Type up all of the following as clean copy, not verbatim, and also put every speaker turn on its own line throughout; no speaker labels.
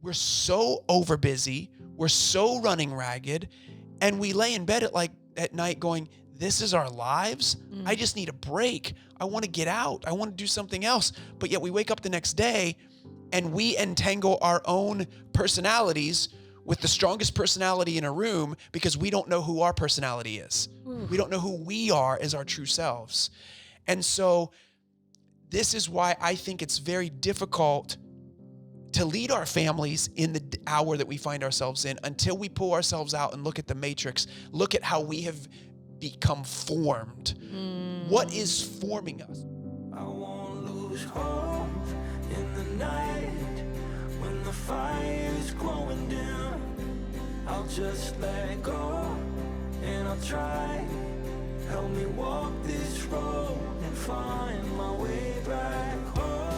we're so over busy, we're so running ragged, and we lay in bed at night going, this is our lives. I just need a break. I want to get out. I want to do something else. But yet we wake up the next day and we entangle our own personalities with the strongest personality in a room because we don't know who our personality is. We don't know who we are as our true selves. And so this is why I think it's very difficult to lead our families in the hour that we find ourselves in until we pull ourselves out and look at the matrix, look at how we have become formed. What is forming us?
I won't lose hope in the night when the fire is glowing dim. I'll just let go and I'll try. Help me walk this road and find my way back home.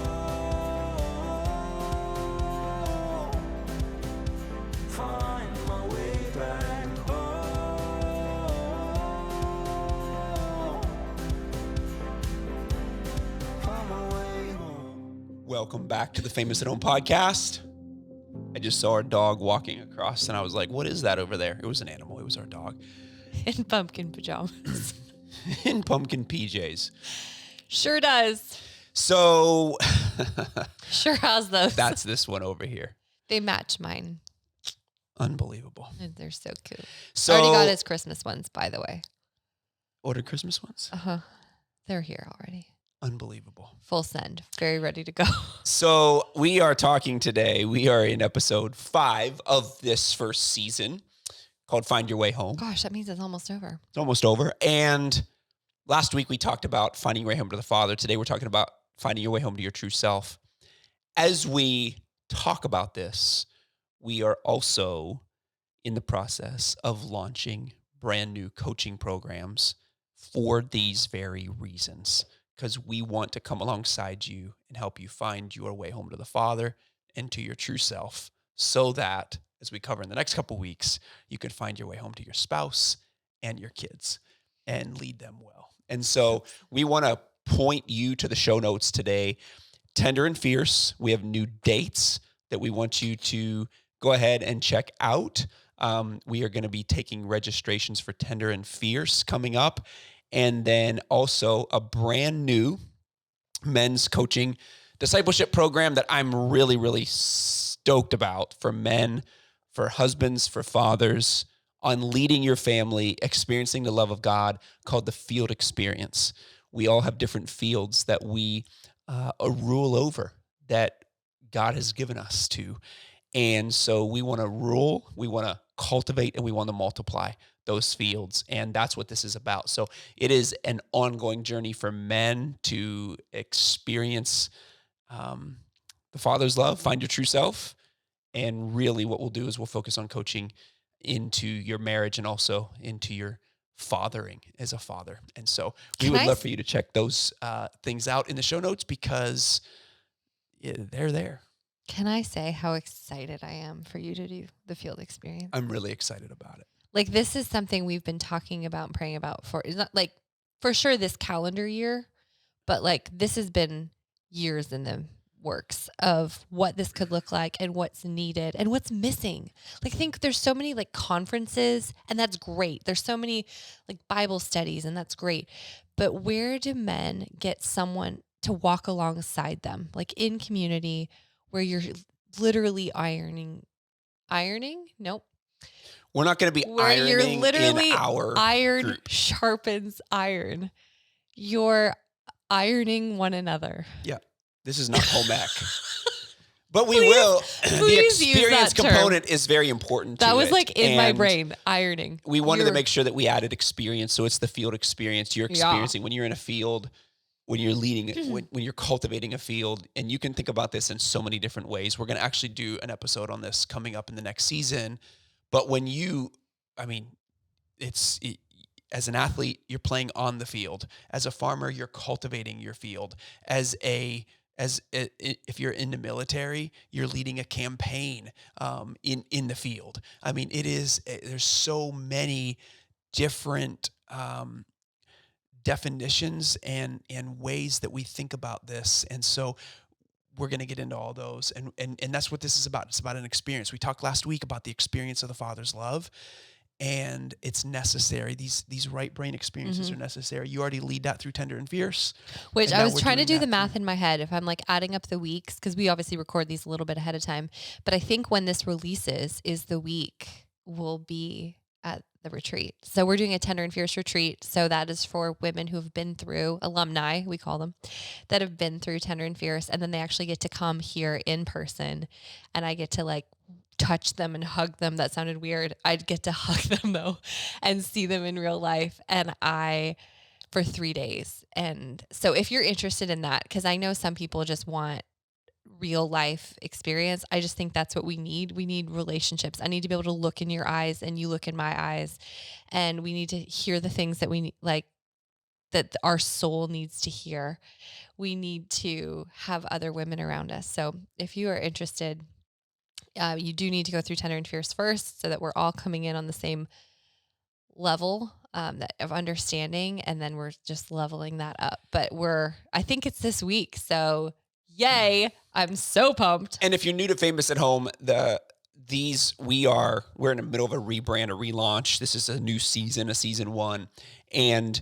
Find my way back home. Find my way home.
Welcome back to the Famous at Home podcast. I just saw our dog walking across and I was like, what is that over there? It was an animal. It was our dog.
In pumpkin pajamas.
In pumpkin PJs.
Sure does.
So
Sure has those.
that's this one over here.
They match mine.
Unbelievable.
And they're so cute.
So
Already got his Christmas ones, by the way.
ordered Christmas ones?
Uh-huh. They're here already.
Unbelievable.
Full send. Very ready to go.
So we are talking today. We are in episode 5 of this first season called Find Your Way Home.
Gosh, that means it's almost over.
It's almost over. And last week we talked about finding your way home to the Father. Today we're talking about finding your way home to your true self. As we talk about this, we are also in the process of launching brand new coaching programs for these very reasons, because we want to come alongside you and help you find your way home to the Father and to your true self, so that, as we cover in the next couple weeks, you can find your way home to your spouse and your kids and lead them well. And so we want to point you to the show notes today. Tender and Fierce, we have new dates that we want you to go ahead and check out. We are going to be taking registrations for Tender and Fierce coming up. And then also a brand new men's coaching discipleship program that I'm really, really stoked about for men, for husbands, for fathers, on leading your family, experiencing the love of God, called the Field Experience. We all have different fields that we rule over, that God has given us to. And so we want to rule, we want to cultivate, and we want to multiply those fields. And that's what this is about. So it is an ongoing journey for men to experience the Father's love, find your true self. And really what we'll do is we'll focus on coaching into your marriage and also into your fathering as a father. And so we would love for you to check those things out in the show notes, because they're there.
Can I say how excited I am for you to do the Field Experience?
I'm really excited about it.
Like, this is something we've been talking about and praying about for, it's not like for sure this calendar year, but like this has been years in the works of what this could look like and what's needed and what's missing. Like, I think there's so many like conferences, and that's great. There's so many like Bible studies, and that's great. But where do men get someone to walk alongside them, like in community, where you're literally ironing? Nope.
We're not going to be
Where
ironing
you're literally
in our
iron
group.
sharpens iron. You're ironing one another.
Yeah. This is not home ec. But we
Please-
will. The
please use
experience
that term.
component is very important to
That was
it.
like in my
And
brain, ironing.
we wanted to
You're-
make sure that we added experience. So it's the field experience. You're
Yeah.
experiencing when you're in a field, when you're leading it, when you're cultivating a field. And you can think about this in so many different ways. We're going to actually do an episode on this coming up in the next season. But when as an athlete, you're playing on the field. As a farmer, you're cultivating your field. If you're in the military, you're leading a campaign in the field. I mean, there's so many different definitions and ways that we think about this. And so we're going to get into all those. And that's what this is about. It's about an experience. We talked last week about the experience of the Father's love, and it's necessary. These right brain experiences are necessary. You already lead that through Tender and Fierce.
Which
and
I
now
was
we're
trying to
doing
do the
that
math
through-
in my head if I'm like adding up the weeks, because we obviously record these a little bit ahead of time. But I think when this releases is the week we'll be at the retreat. So we're doing a Tender and Fierce retreat. So that is for women who have been through, alumni, we call them, that have been through Tender and Fierce. And then they actually get to come here in person, and I get to like touch them and hug them. That sounded weird. I'd get to hug them though and see them in real life. And for 3 days. And so if you're interested in that, because I know some people just want real life experience, I just think that's what we need. We need relationships. I need to be able to look in your eyes and you look in my eyes, and we need to hear the things that we need, like that our soul needs to hear. We need to have other women around us. So if you are interested, you do need to go through Tender and Fierce first, so that we're all coming in on the same level of understanding, and then we're just leveling that up. But I think it's this week, so yay! I'm so pumped.
And if you're new to Famous at Home, we're in the middle of a rebrand, a relaunch. This is a new season, a season 1, and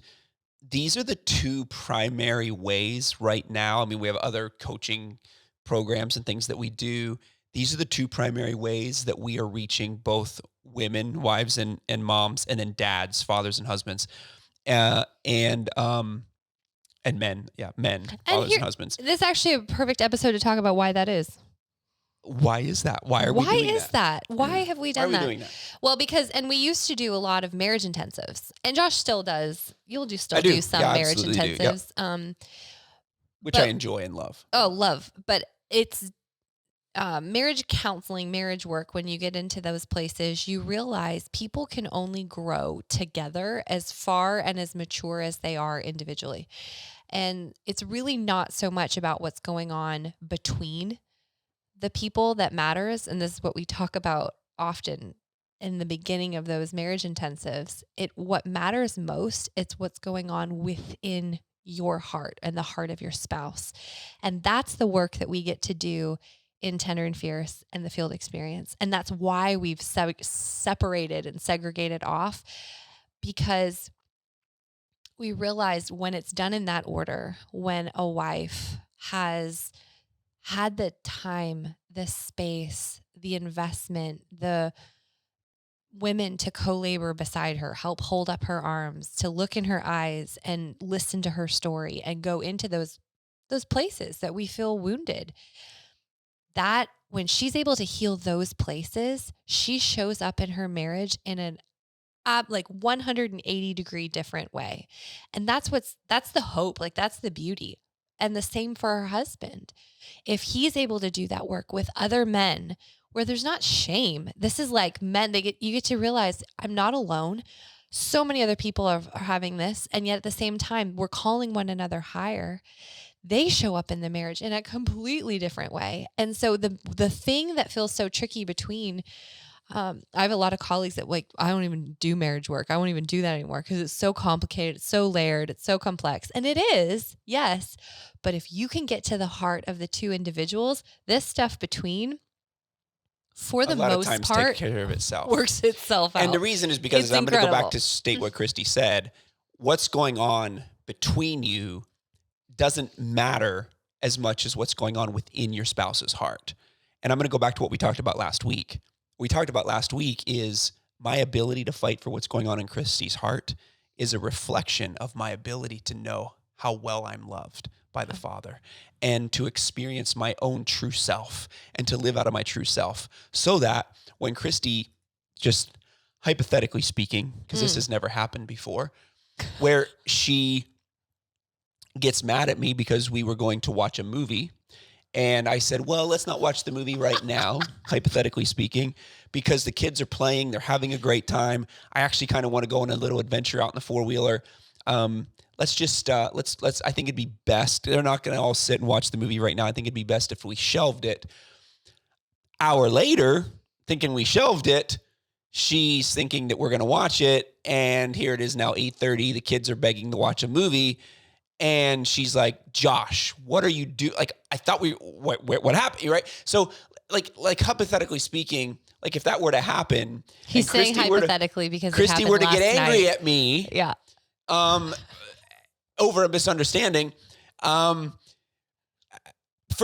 these are the two primary ways right now. I mean, we have other coaching programs and things that we do. These are the two primary ways that we are reaching both women, wives and moms, and then dads, fathers and husbands, and men. Yeah, men, fathers and husbands.
This is actually a perfect episode to talk about why that is.
Why is that? Why are we doing that?
Why have we done
Why are
that?
we doing that?
Well, and we used to do a lot of marriage intensives, and Josh still does. You'll do
I do.
some
Yeah,
marriage
absolutely do. Yep.
intensives.
Which I enjoy and love.
Oh, love. But it's marriage counseling, marriage work. When you get into those places, you realize people can only grow together as far and as mature as they are individually. And it's really not so much about what's going on between the people that matters. And this is what we talk about often in the beginning of those marriage intensives. What matters most, it's what's going on within your heart and the heart of your spouse. And that's the work that we get to do in Tender and Fierce and the Field Experience. And that's why we've separated and segregated off, because we realized when it's done in that order, when a wife has had the time, the space, the investment, the women to co-labor beside her, help hold up her arms, to look in her eyes and listen to her story and go into those places that we feel wounded, that when she's able to heal those places, she shows up in her marriage in an 180 degree different way. And that's the hope. Like, that's the beauty. And the same for her husband. If he's able to do that work with other men where there's not shame, this is like men, you get to realize I'm not alone. So many other people are having this. And yet at the same time, we're calling one another higher. They show up in the marriage in a completely different way. And so the thing that feels so tricky between, I have a lot of colleagues that I don't even do marriage work. I won't even do that anymore because it's so complicated. It's so layered. It's so complex. And it is, yes. But if you can get to the heart of the two individuals, this stuff between, for the most part,
take care of itself.
Works itself out.
And the reason is because
It's
I'm going to go back
incredible.
to state what Christy said. What's going on between you doesn't matter as much as what's going on within your spouse's heart. And I'm going to go back to what we talked about last week. What we talked about last week is my ability to fight for what's going on in Christy's heart is a reflection of my ability to know how well I'm loved by the Father and to experience my own true self and to live out of my true self, so that when Christy, just hypothetically speaking, because this has never happened before, where she gets mad at me because we were going to watch a movie. And I said, well, let's not watch the movie right now, hypothetically speaking, because the kids are playing. They're having a great time. I actually kind of want to go on a little adventure out in the four-wheeler. Let's just, I think it'd be best. They're not going to all sit and watch the movie right now. I think it'd be best if we shelved it. Hour later, thinking we shelved it, she's thinking that we're going to watch it. And here it is now, 8:30. The kids are begging to watch a movie. And she's like, Josh, what are you doing? Like, I thought what happened? Right. So like hypothetically speaking, like if that were to happen
He's
and
saying hypothetically because it
Christy
happened
were to
last
get angry
night.
at me,
Yeah.
Over a misunderstanding, for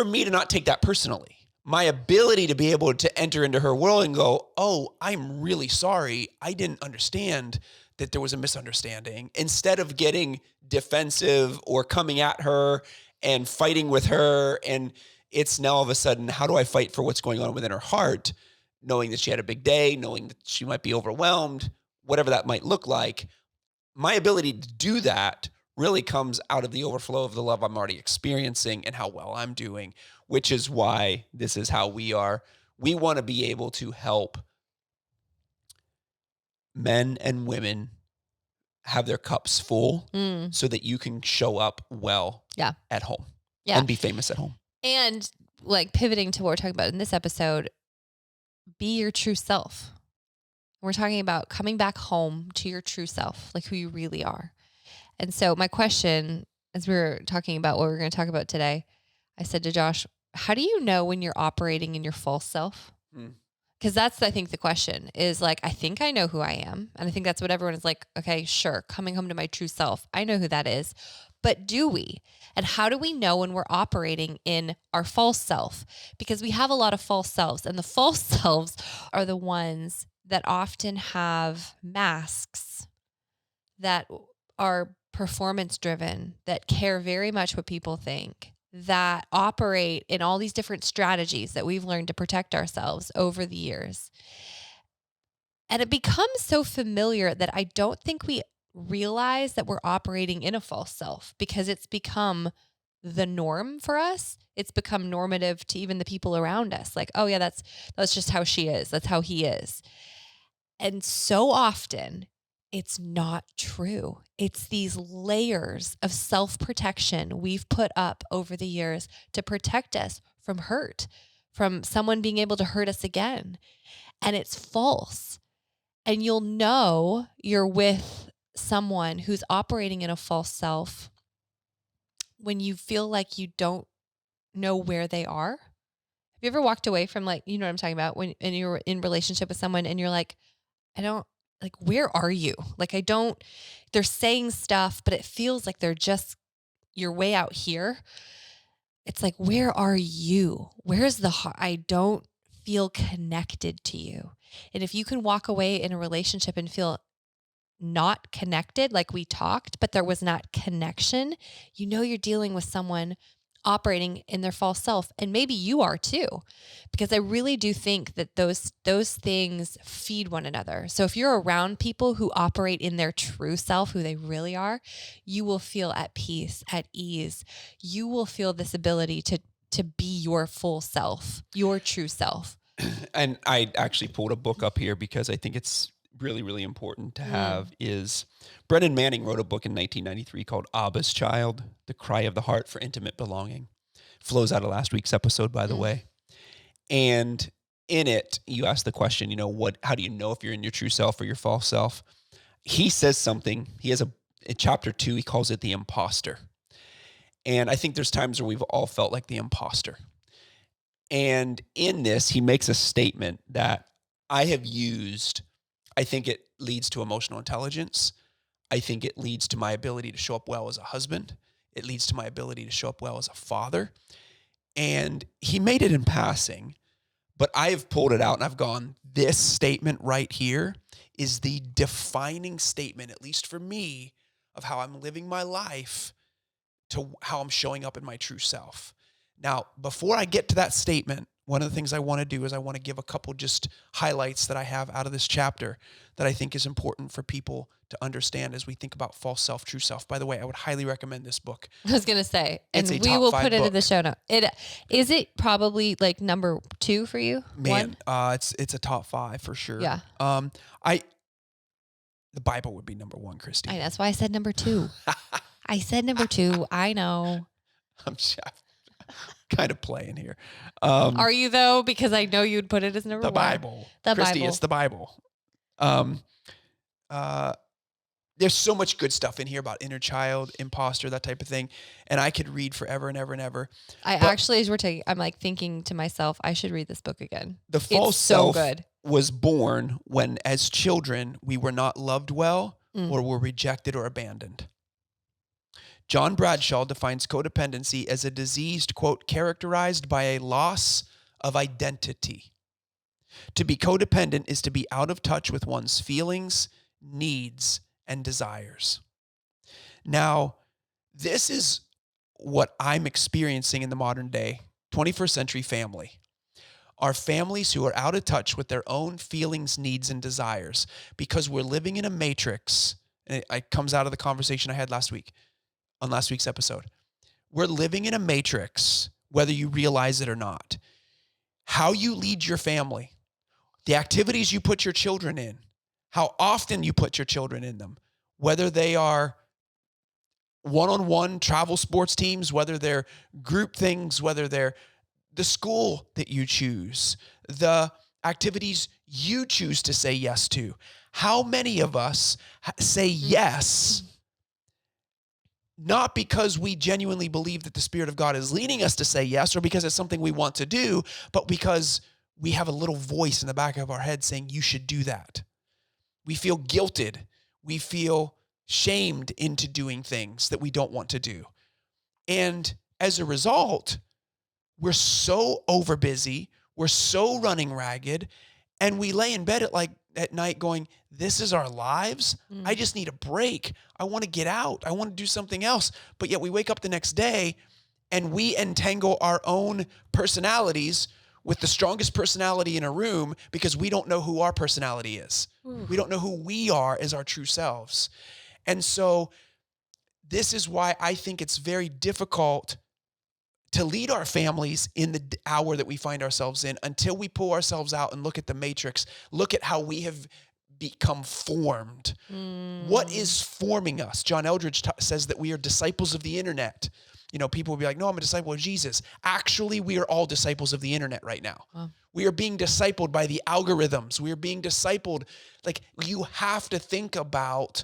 me to not take that personally, my ability to be able to enter into her world and go, oh, I'm really sorry. I didn't understand that there was a misunderstanding, instead of getting defensive or coming at her and fighting with her. And it's now all of a sudden, how do I fight for what's going on within her heart, knowing that she had a big day, knowing that she might be overwhelmed, whatever that might look like. My ability to do that really comes out of the overflow of the love I'm already experiencing and how well I'm doing, which is why this is how we are. We want to be able to help men and women have their cups full so that you can show up well at home and be famous at home.
And like pivoting to what we're talking about in this episode, be your true self. We're talking about coming back home to your true self, like who you really are. And so my question, as we were talking about what we're going to talk about today, I said to Josh, how do you know when you're operating in your false self? Because that's, I think, the question is like, I think I know who I am. And I think that's what everyone is like, okay, sure, coming home to my true self. I know who that is. But do we? And how do we know when we're operating in our false self? Because we have a lot of false selves, and the false selves are the ones that often have masks that are performance driven, that care very much what people think, that operate in all these different strategies that we've learned to protect ourselves over the years. And it becomes so familiar that I don't think we realize that we're operating in a false self, because it's become the norm for us. It's become normative to even the people around us. Like, oh yeah, that's just how she is. That's how he is. And so often it's not true. It's these layers of self-protection we've put up over the years to protect us from hurt, from someone being able to hurt us again. And it's false. And you'll know you're with someone who's operating in a false self when you feel like you don't know where they are. Have you ever walked away from, like, you know what I'm talking about, when and you're in relationship with someone and you're like, I don't, like, where are you? Like, they're saying stuff, but it feels like you're way out here. It's like, where are you? Where's the heart? I don't feel connected to you. And if you can walk away in a relationship and feel not connected, like we talked, but there was not connection, you know you're dealing with someone operating in their false self. And maybe you are too, because I really do think that those things feed one another. So if you're around people who operate in their true self, who they really are, you will feel at peace, at ease. You will feel this ability to be your full self, your true self.
And I actually pulled a book up here because I think it's really, really important to have. Is Brennan Manning wrote a book in 1993 called Abba's Child, The Cry of the Heart for Intimate Belonging. Flows out of last week's episode, by the way. And in it, you ask the question, how do you know if you're in your true self or your false self? He says something. He has in chapter 2, he calls it the imposter. And I think there's times where we've all felt like the imposter. And in this, he makes a statement that I have used. I think it leads to emotional intelligence. I think it leads to my ability to show up well as a husband. It leads to my ability to show up well as a father. And he made it in passing, but I've pulled it out and I've gone, this statement right here is the defining statement, at least for me, of how I'm living my life, to how I'm showing up in my true self. Now, before I get to that statement, one of the things I want to do is I want to give a couple just highlights that I have out of this chapter that I think is important for people to understand as we think about false self, true self. By the way, I would highly recommend this book.
I was going to say,
It's
and
a
we
top
will
5
put it in
book.
the show note. Is it probably like number 2 for you?
Man,
One?
it's a top 5 for sure.
Yeah.
The Bible would be number 1, Christy.
That's why I said number 2. I said number 2. I know.
I'm kind of playing here.
Are you though? Because I know you'd put it as number 1.
The Bible.
The
Christy,
Bible.
it's the Bible. There's so much good stuff in here about inner child, imposter, that type of thing. And I could read forever and ever and ever.
I
But
actually, as we're taking, I'm like thinking to myself, I should read this book again.
the false
It's so
self
good.
was born when, as children, we were not loved well or were rejected or abandoned. John Bradshaw defines codependency as a diseased, quote, characterized by a loss of identity. To be codependent is to be out of touch with one's feelings, needs, and desires. Now, this is what I'm experiencing in the modern day 21st century family. Are families who are out of touch with their own feelings, needs, and desires because we're living in a matrix. And it comes out of the conversation I had last week on last week's episode. We're living in a matrix, whether you realize it or not. How you lead your family, the activities you put your children in, how often you put your children in them, whether they are one-on-one travel sports teams, whether they're group things, whether they're the school that you choose, the activities you choose to say yes to. How many of us say yes, not because we genuinely believe that the Spirit of God is leading us to say yes or because it's something we want to do, but because we have a little voice in the back of our head saying, you should do that. We feel guilted. We feel shamed into doing things that we don't want to do. And as a result, we're so overbusy, we're so running ragged, and we lay in bed at night going, this is our lives. I just need a break. I want to get out. I want to do something else. But yet we wake up the next day and we entangle our own personalities with the strongest personality in a room because we don't know who our personality is. We don't know who we are as our true selves. And so this is why I think it's very difficult to lead our families in the hour that we find ourselves in until we pull ourselves out and look at the matrix, look at how we have become formed. What is forming us? John Eldridge says that we are disciples of the internet. You know, people will be like, no, I'm a disciple of Jesus. Actually, we are all disciples of the internet right now. Wow. We are being discipled by the algorithms. We are being discipled. Like, you have to think about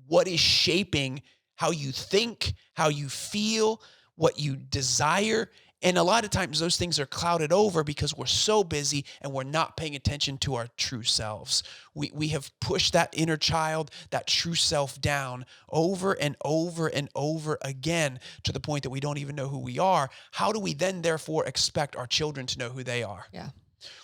what is shaping how you think, how you feel, what you desire. And a lot of times those things are clouded over because we're so busy and we're not paying attention to our true selves. We have pushed that inner child, that true self down over and over and over again to the point that we don't even know who we are. How do we then therefore expect our children to know who they are?
Yeah.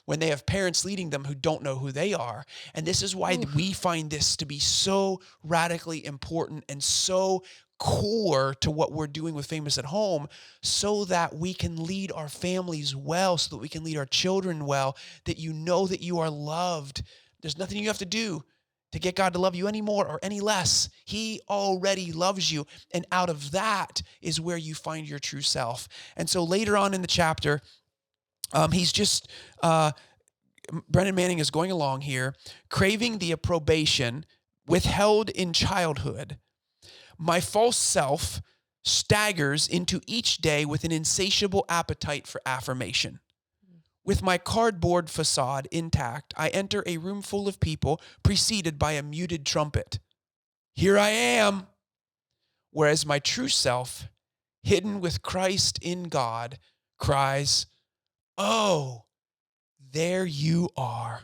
When they have parents leading them who don't know who they are. And this is why we find this to be so radically important and so core to what we're doing with Famous at Home, so that we can lead our families well, so that we can lead our children well, that you know that you are loved. There's nothing you have to do to get God to love you any more or any less. He already loves you. And out of that is where you find your true self. And so later on in the chapter, Brennan Manning is going along here, craving the approbation withheld in childhood. My false self staggers into each day with an insatiable appetite for affirmation. With my cardboard facade intact, I enter a room full of people preceded by a muted trumpet. Here I am. Whereas my true self, hidden with Christ in God, cries, oh, there you are.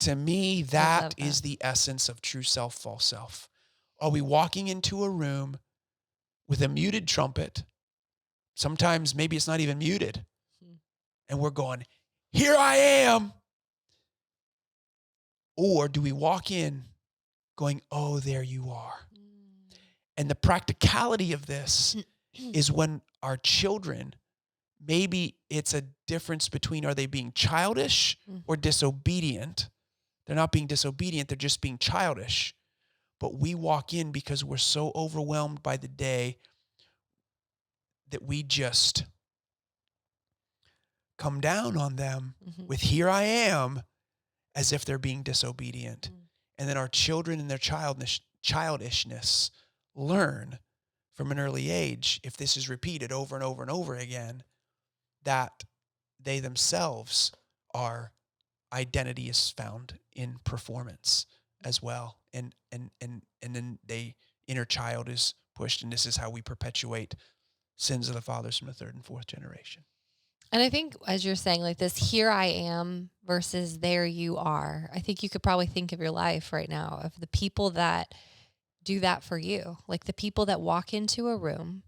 To me, that is the essence of true self, false self. Are we walking into a room with a muted trumpet? Sometimes maybe it's not even muted. And we're going, here I am. Or do we walk in going, oh, there you are. And the practicality of this is when our children, maybe it's a difference between, are they being childish or disobedient? They're not being disobedient, they're just being childish. But we walk in because we're so overwhelmed by the day that we just come down on them with here I am, as if they're being disobedient. And then our children in their childishness learn from an early age, if this is repeated over and over and over again, that they themselves are identity is found in performance as well. And then inner child is pushed, and this is how we perpetuate sins of the fathers from the third and fourth generation.
And I think as you're saying like this, here I am versus there you are. I think you could probably think of your life right now of the people that do that for you. Like the people that walk into a room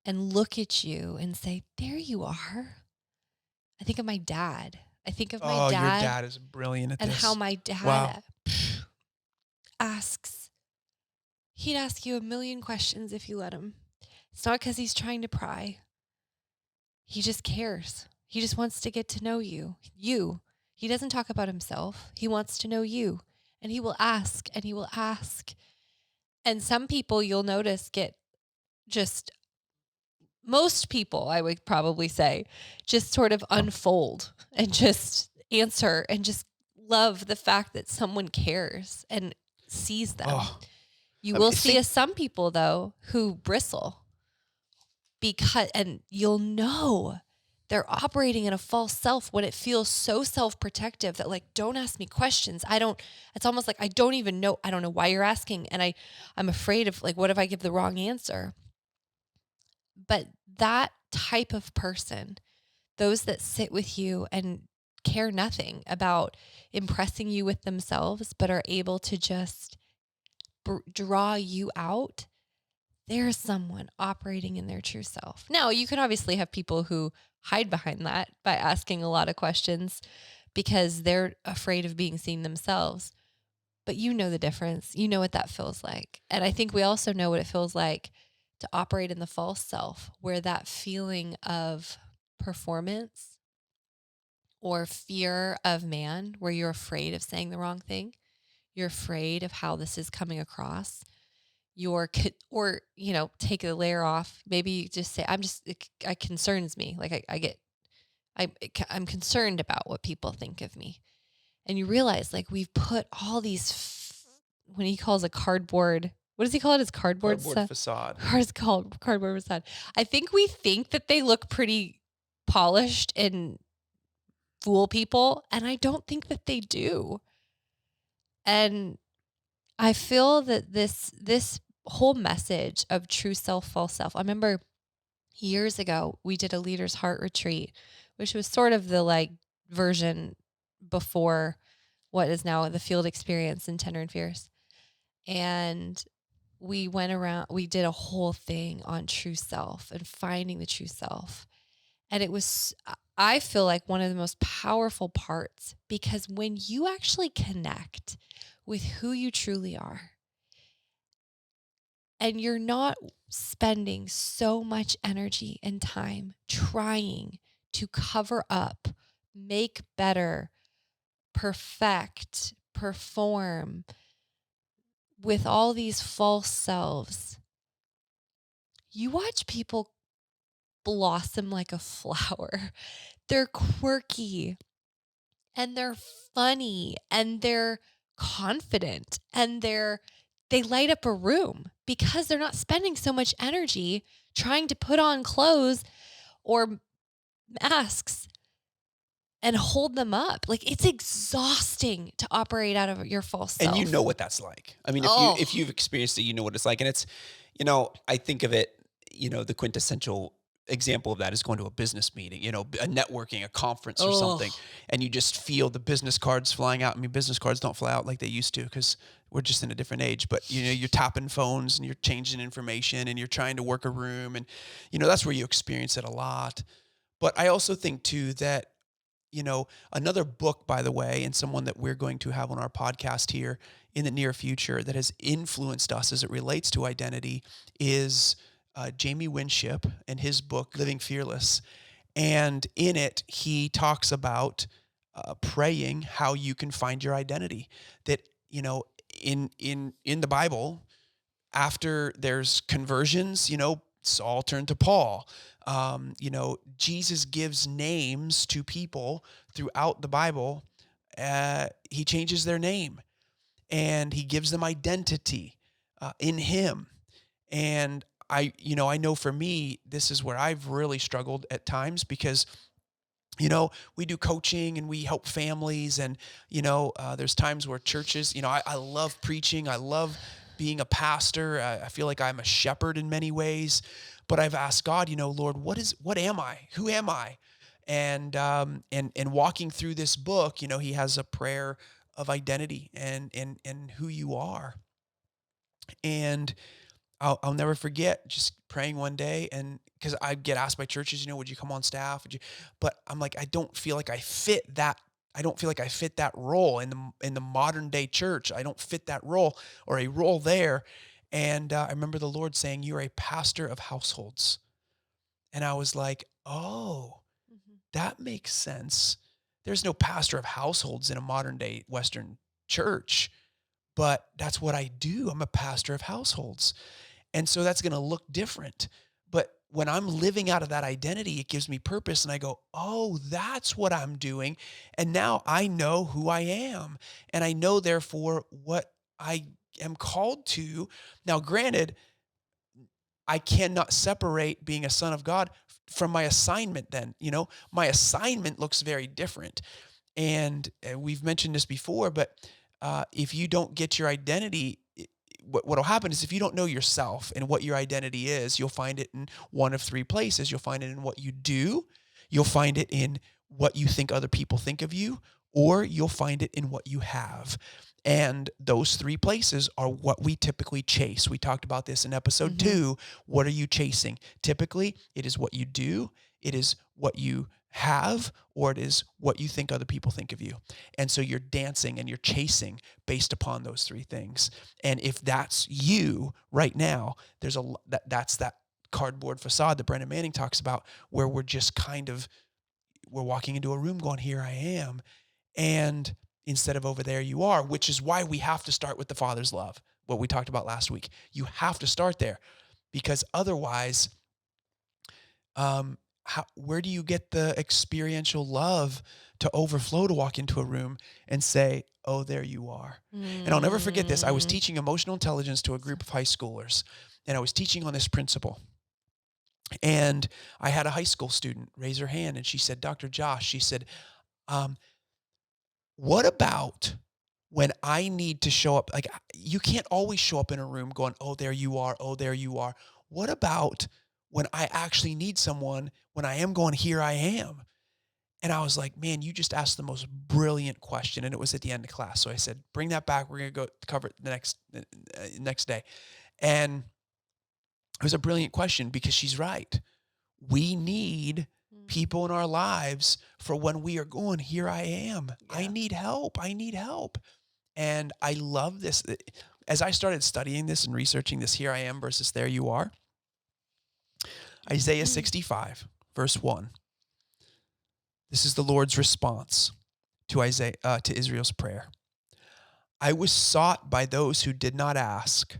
and look at you and say, "There you are." I think of my dad. I think of my
Oh, your
dad
dad is brilliant at
and
this.
how my dad
Wow.
asks, he'd ask you a million questions if you let him. It's not because he's trying to pry. He just cares. He just wants to get to know you. You. He doesn't talk about himself. He wants to know you. And he will ask and he will ask. And some people you'll notice get just, most people, I would probably say, just sort of unfold and just answer and just love the fact that someone cares and sees them.
Oh,
You
I mean,
will see some people though who bristle because, and you'll know they're operating in a false self when it feels so self-protective that like, don't ask me questions. It's almost like I don't even know. I don't know why you're asking. And I'm afraid of like, what if I give the wrong answer? But that type of person, those that sit with you and care nothing about impressing you with themselves, but are able to just draw you out, there's someone operating in their true self. Now, you can obviously have people who hide behind that by asking a lot of questions because they're afraid of being seen themselves. But you know the difference. You know what that feels like. And I think we also know what it feels like to operate in the false self, where that feeling of performance or fear of man, where you're afraid of saying the wrong thing, you're afraid of how this is coming across, or take the layer off. Maybe you just say, it concerns me. Like I'm concerned about what people think of me. And you realize like we've put all these, when he calls a cardboard, what does he call it? His cardboard stuff?
facade.
It's called cardboard facade. I think we think that they look pretty polished and fool people. And I don't think that they do. And I feel that this whole message of true self, false self. I remember years ago we did a leader's heart retreat, which was sort of the like version before what is now the field experience in Tender and Fierce. And we went around, we did a whole thing on true self and finding the true self. And it was, I feel like one of the most powerful parts, because when you actually connect with who you truly are, and you're not spending so much energy and time trying to cover up, make better, perfect, perform with all these false selves, you watch people blossom like a flower. They're quirky and they're funny and they're confident and they light up a room because they're not spending so much energy trying to put on clothes or masks and hold them up. Like it's exhausting to operate out of your false self.
And you know what that's like. I mean, if you've experienced it, you know what it's like. And it's, I think of it, the quintessential example of that is going to a business meeting, a networking, a conference or something, and you just feel the business cards flying out. I mean, business cards don't fly out like they used to because we're just in a different age, but you're tapping phones and you're changing information and you're trying to work a room. And, that's where you experience it a lot. But I also think too that, another book, by the way, and someone that we're going to have on our podcast here in the near future that has influenced us as it relates to identity is Jamie Winship and his book, Living Fearless. And in it, he talks about praying how you can find your identity. That, in the Bible, after there's conversions, Saul turned to Paul. Jesus gives names to people throughout the Bible. He changes their name and he gives them identity in him. And I know for me, this is where I've really struggled at times because We do coaching and we help families. And, there's times where churches, I love preaching. I love being a pastor. I feel like I'm a shepherd in many ways. But I've asked God, Lord, what am I? Who am I? And walking through this book, he has a prayer of identity and who you are. And I'll never forget just praying one day, and because I get asked by churches, would you come on staff? Would you? But I'm like, I don't feel like I fit that. I don't feel like I fit that role in the modern day church. I don't fit that role or a role there. And I remember the Lord saying, "You're a pastor of households," and I was like, "Oh,
Mhm.
that makes sense." There's no pastor of households in a modern day Western church, but that's what I do. I'm a pastor of households. And so that's going to look different. But when I'm living out of that identity, it gives me purpose. And I go, oh, that's what I'm doing. And now I know who I am. And I know, therefore, what I am called to. Now, granted, I cannot separate being a son of God from my assignment then. My assignment looks very different. And we've mentioned this before, but if you don't get your identity, what'll happen is if you don't know yourself and what your identity is, you'll find it in one of three places. You'll find it in what you do, you'll find it in what you think other people think of you, or you'll find it in what you have. And those three places are what we typically chase. We talked about this in episode
Mhm.
2. What are you chasing? Typically, it is what you do, it is what you have, or it is what you think other people think of you. And so you're dancing and you're chasing based upon those three things. And if that's you right now, that's that cardboard facade that Brendan Manning talks about, where we're just we're walking into a room going, here I am. And instead of over there you are, which is why we have to start with the Father's love, what we talked about last week. You have to start there, because otherwise, where do you get the experiential love to overflow, to walk into a room and say, oh, there you are? And I'll never forget this. I was
Mm.
teaching emotional intelligence to a group of high schoolers, and I was teaching on this principle. And I had a high school student raise her hand, and she said, Dr. Josh, she said, um, what about when I need to show up? Like, you can't always show up in a room going, oh, there you are. Oh, there you are. What about when I actually need someone, when I am going, here I am? And I was like, man, you just asked the most brilliant question. And it was at the end of class. So I said, bring that back. We're going to go cover it the next day. And it was a brilliant question, because she's right. We need
Mm.
people in our lives for when we are going, here I am. I
Yeah.
need help. I need help. And I love this. As I started studying this and researching this, here I am versus there you are, Isaiah 65, verse 1. This is the Lord's response to Israel's prayer. I was sought by those who did not ask.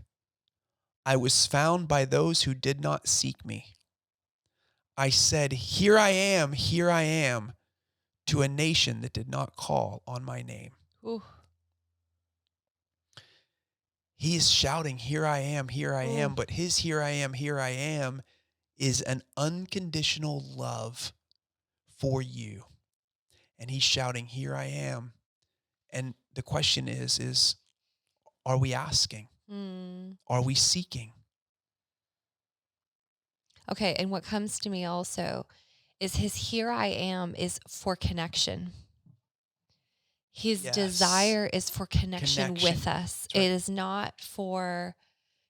I was found by those who did not seek me. I said, here I am, to a nation that did not call on my name.
Ooh.
He is shouting, here I am,
Ooh.
but his here I am is an unconditional love for you. And he's shouting, here I am. And the question is, are we asking?
Mm.
Are we seeking?
Okay, and what comes to me also is his here I am is for connection. His
Yes.
desire is for connection
Connection.
with us.
That's
It
right.
is not for,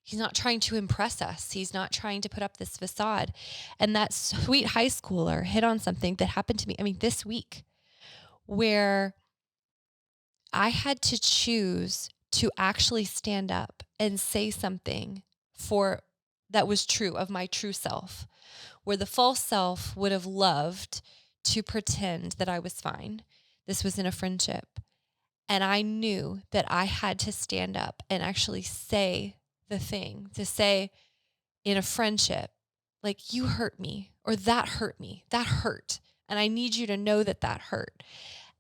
he's not trying to impress us. He's not trying to put up this facade. And that sweet high schooler hit on something that happened to me, I mean, this week, where I had to choose to actually stand up and say something for that was true of my true self, where the false self would have loved to pretend that I was fine. This was in a friendship. And I knew that I had to stand up and actually say the thing, to say in a friendship, like, you hurt me, or that hurt me, that hurt. And I need you to know that that hurt.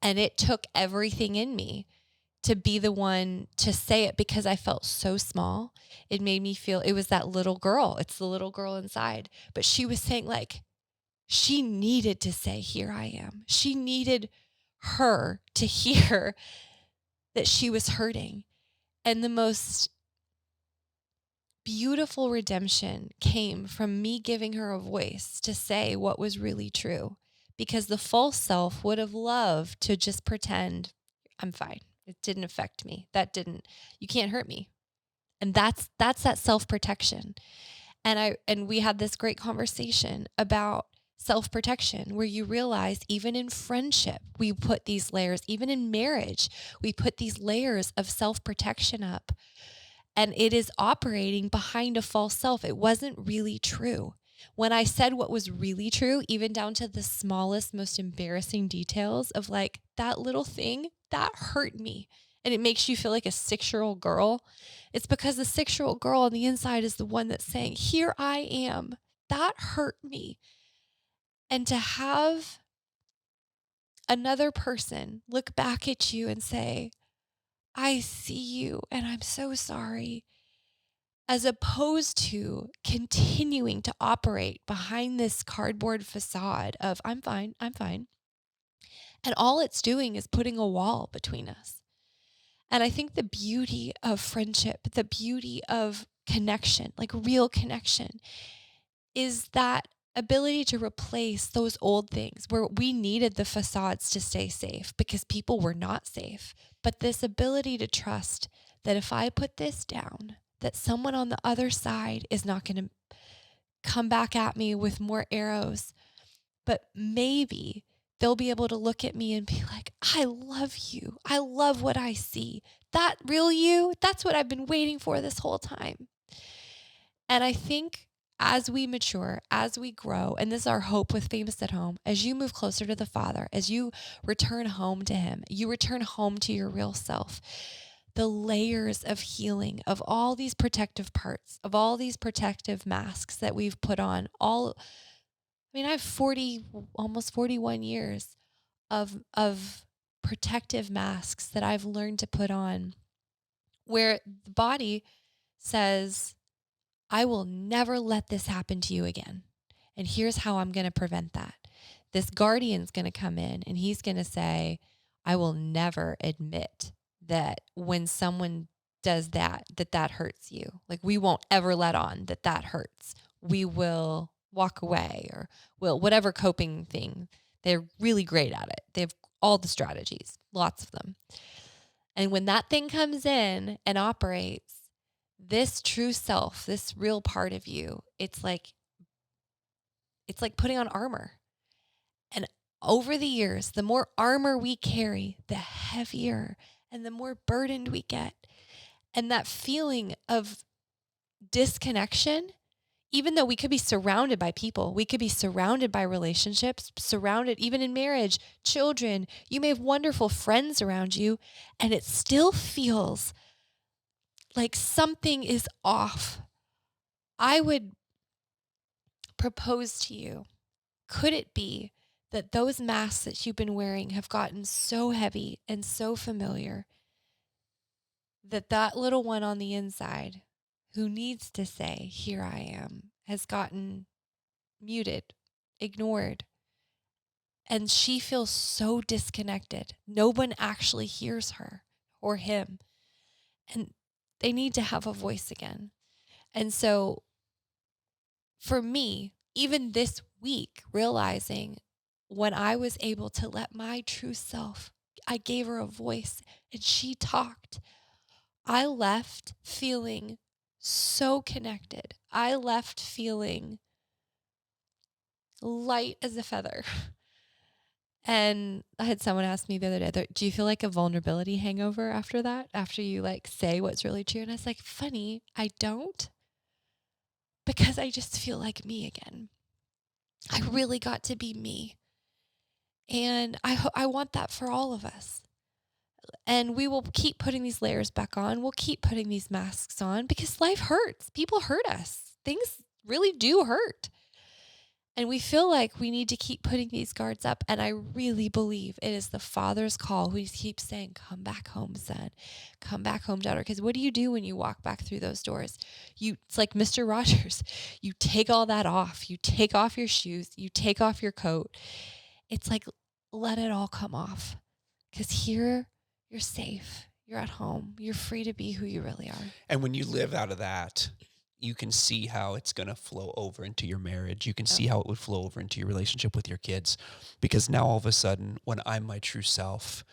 And it took everything in me to be the one to say it, because I felt so small. It made me feel, it was that little girl. It's the little girl inside. But she was saying, like, she needed to say, here I am. She needed her to hear that she was hurting. And the most beautiful redemption came from me giving her a voice to say what was really true, because the false self would have loved to just pretend I'm fine. It didn't affect me. You can't hurt me. And that's that self-protection. And we had this great conversation about self-protection, where you realize even in friendship, we put these layers, even in marriage, we put these layers of self-protection up, and it is operating behind a false self. It wasn't really true. When I said what was really true, even down to the smallest, most embarrassing details of like that little thing, that hurt me. And it makes you feel like a 6-year-old girl. It's because the 6-year-old girl on the inside is the one that's saying, here I am. That hurt me. And to have another person look back at you and say, I see you and I'm so sorry, as opposed to continuing to operate behind this cardboard facade of I'm fine, I'm fine. And all it's doing is putting a wall between us. And I think the beauty of friendship, the beauty of connection, like real connection, is that ability to replace those old things where we needed the facades to stay safe because people were not safe. But this ability to trust that if I put this down, that someone on the other side is not going to come back at me with more arrows, but maybe they'll be able to look at me and be like, I love you. I love what I see. That real you, that's what I've been waiting for this whole time. And I think as we mature, as we grow, and this is our hope with Famous at Home, as you move closer to the Father, as you return home to Him, you return home to your real self, the layers of healing of all these protective parts, of all these protective masks that we've put on, I have 40, almost 41 years of protective masks that I've learned to put on, where the body says, I will never let this happen to you again. And here's how I'm going to prevent that. This guardian's going to come in and he's going to say, I will never admit that when someone does that, that hurts you. Like, we won't ever let on that hurts. We will walk away, or will whatever coping thing. They're really great at it. They have all the strategies, lots of them. And when that thing comes in and operates, this true self, this real part of you, it's like putting on armor. And over the years, the more armor we carry, the heavier and the more burdened we get. And that feeling of disconnection, even though we could be surrounded by people, we could be surrounded by relationships, surrounded even in marriage, children, you may have wonderful friends around you, and it still feels like something is off. I would propose to you, could it be that those masks that you've been wearing have gotten so heavy and so familiar that little one on the inside who needs to say, here I am, has gotten muted, ignored, and she feels so disconnected. No one actually hears her or him, and they need to have a voice again. And so for me, even this week, realizing when I was able to let my true self, I gave her a voice and she talked, I left feeling so connected. I left feeling light as a feather. And I had someone ask me the other day, do you feel like a vulnerability hangover after that? After you like say what's really true? And I was like, funny, I don't, because I just feel like me again. I really got to be me. And I want that for all of us. And we will keep putting these layers back on. We'll keep putting these masks on because life hurts. People hurt us. Things really do hurt. And we feel like we need to keep putting these guards up. And I really believe it is the Father's call who keeps saying, come back home, son. Come back home, daughter. Because what do you do when you walk back through those doors? It's like Mr. Rogers. You take all that off. You take off your shoes. You take off your coat. It's like, let it all come off. Because here, you're safe. You're at home. You're free to be who you really are.
And when you live out of that, you can see how it's going to flow over into your marriage. You can see how it would flow over into your relationship with your kids. Because now all of a sudden, when I'm my true self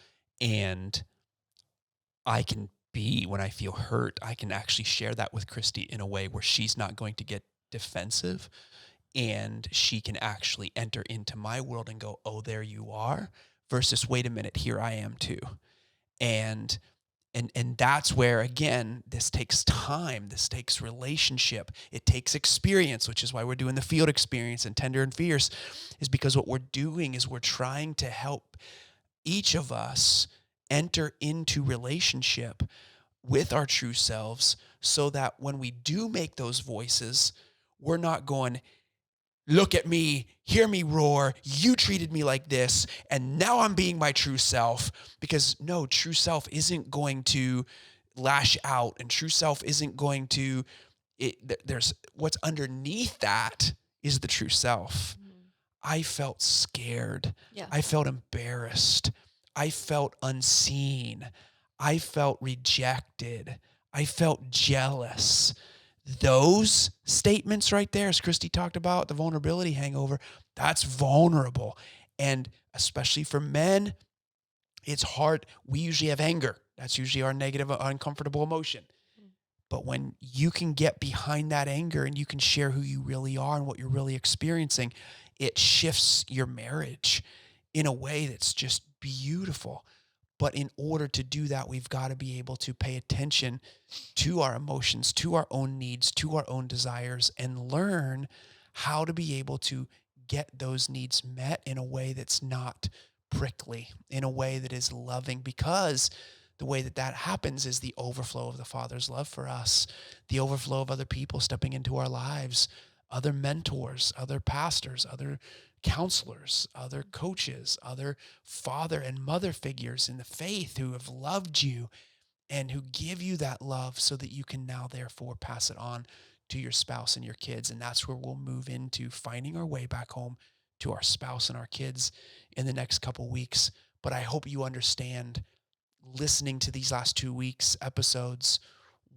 and I can be, when I feel hurt, I can actually share that with Christy in a way where she's not going to get defensive, and she can actually enter into my world and go, oh, there you are, versus, wait a minute, here I am too. And that's where, again, this takes time. This takes relationship. It takes experience, which is why we're doing the field experience and Tender and Fierce, is because what we're doing is we're trying to help each of us enter into relationship with our true selves so that when we do make those voices, we're not going, look at me, hear me roar, you treated me like this, and now I'm being my true self. Because no, true self isn't going to lash out, and true self isn't going to, there's what's underneath that is the true self. I felt scared.
Yeah.
I felt embarrassed. I felt unseen. I felt rejected. I felt jealous. Those statements right there, as Christy talked about, the vulnerability hangover, that's vulnerable. And especially for men, it's hard. We usually have anger. That's usually our negative, uncomfortable emotion. But when you can get behind that anger and you can share who you really are and what you're really experiencing, it shifts your marriage in a way that's just beautiful. But in order to do that, we've got to be able to pay attention to our emotions, to our own needs, to our own desires, and learn how to be able to get those needs met in a way that's not prickly, in a way that is loving, because the way that that happens is the overflow of the Father's love for us, the overflow of other people stepping into our lives, other mentors, other pastors, other counselors, other coaches, other father and mother figures in the faith who have loved you and who give you that love so that you can now therefore pass it on to your spouse and your kids. And that's where we'll move into finding our way back home to our spouse and our kids in the next couple weeks. But I hope you understand, listening to these last 2 weeks episodes,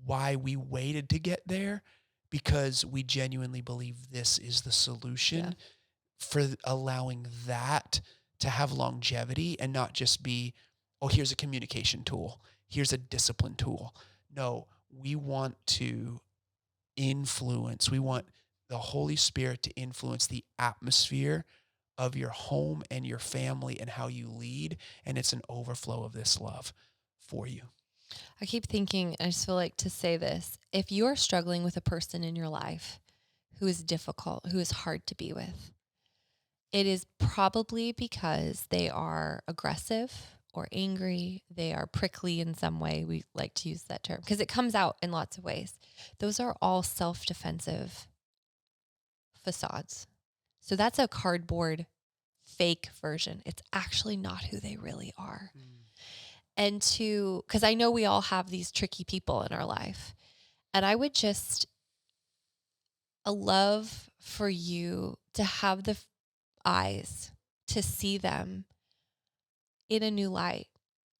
why we waited to get there, because we genuinely believe this is the solution for allowing that to have longevity and not just be, oh, here's a communication tool, here's a discipline tool. No, we want to influence. We want the Holy Spirit to influence the atmosphere of your home and your family and how you lead. And it's an overflow of this love for you.
I keep thinking, I just feel like to say this, if you are struggling with a person in your life who is difficult, who is hard to be with, it is probably because they are aggressive or angry. They are prickly in some way. We like to use that term because it comes out in lots of ways. Those are all self-defensive facades. So that's a cardboard fake version. It's actually not who they really are. And because I know we all have these tricky people in our life. And I would just love for you to have the eyes to see them in a new light.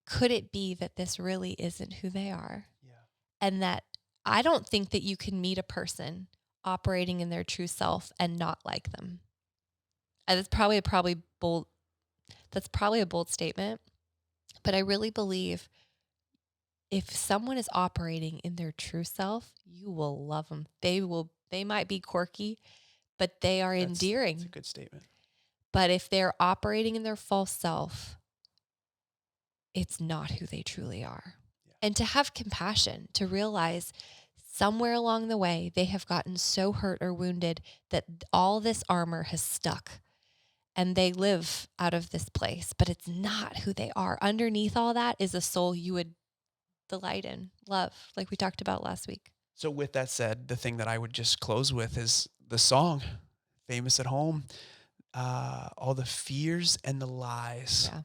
Could it be that this really isn't who they are?
Yeah.
And that I don't think that you can meet a person operating in their true self and not like them. And that's probably bold. That's probably a bold statement, but I really believe if someone is operating in their true self, you will love them. They might be quirky, but they are endearing.
That's a good statement.
But if they're operating in their false self, it's not who they truly are. Yeah. And to have compassion, to realize somewhere along the way, they have gotten so hurt or wounded that all this armor has stuck and they live out of this place, but it's not who they are. Underneath all that is a soul you would delight in, love, like we talked about last week.
So with that said, the thing that I would just close with is the song. famous at home, all the fears and the lies.
Yeah.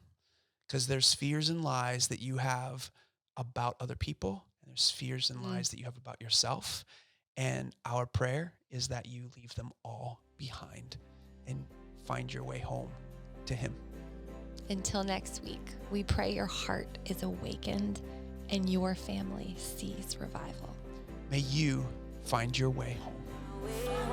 Because there's fears and lies that you have about other people, and there's fears and
Mm.
lies that you have about yourself. And our prayer is that you leave them all behind and find your way home to Him.
Until next week, we pray your heart is awakened and your family sees revival.
May you find your way home.